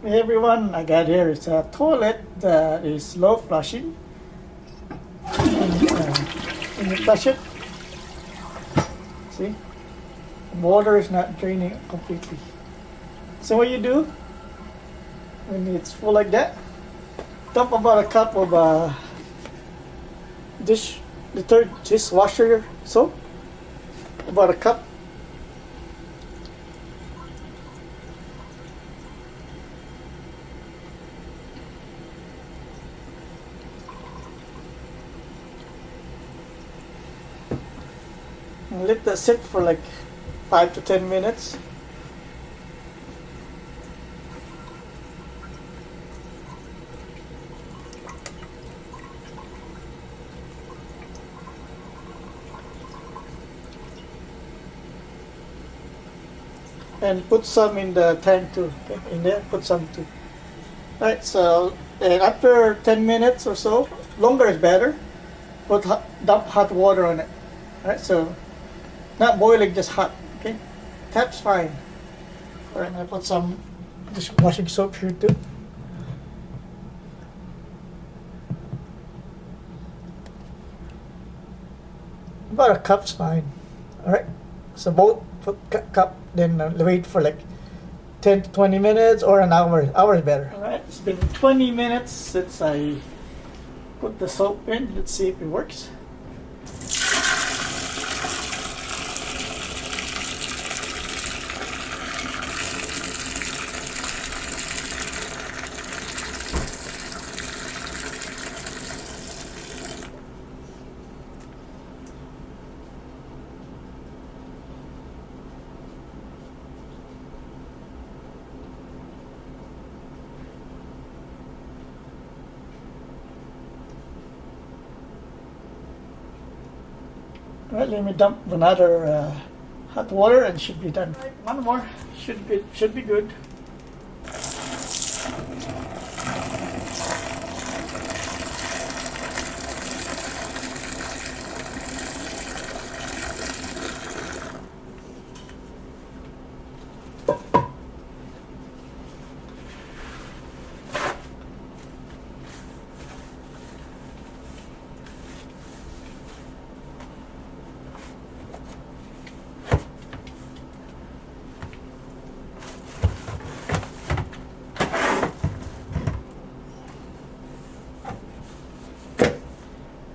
Hey everyone, I got here is a toilet that is slow flushing. When you flush it, see, water is not draining completely. So what you do when it's full like that, dump about a cup of dishwasher soap, about a cup. And let that sit for like 5 to 10 minutes. And put some in the tank too. Okay? In there, put some too. Alright, so and after 10 minutes or so, longer is better, dump hot water on it. Alright, so not boiling, just hot. Okay, tap's fine. Alright, I put some dishwashing soap here too. About a cup's fine. Alright, so both put cup, then wait for like 10 to 20 minutes or an hour. Hour is better. Alright, it's been 20 minutes since I put the soap in. Let's see if it works. Alright, let me dump another hot water and should be done. Right, one more, should be good.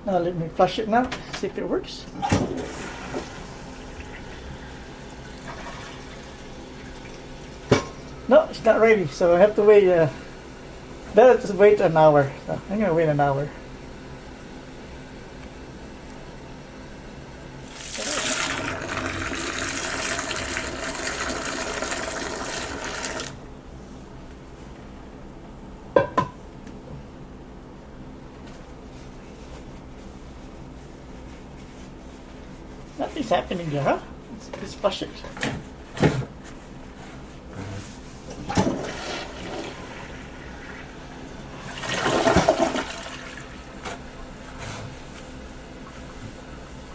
Now let me flush it now, see if it works. No, it's not ready, so I have to wait. Better to wait an hour. So I'm gonna wait an hour. Nothing's happening here, huh? Let's flush it.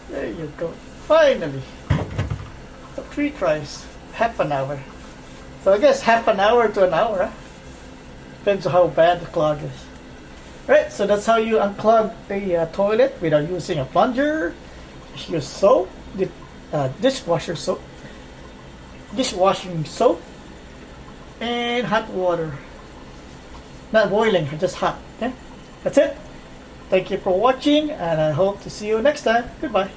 There you go. Finally. So 3 tries. Half an hour. So I guess half an hour to an hour, huh? Depends on how bad the clog is. Right, so that's how you unclog a toilet without using a plunger. Use soap, dishwashing soap, and hot water. Not boiling, just hot. Okay, that's it. Thank you for watching, and I hope to see you next time. Goodbye.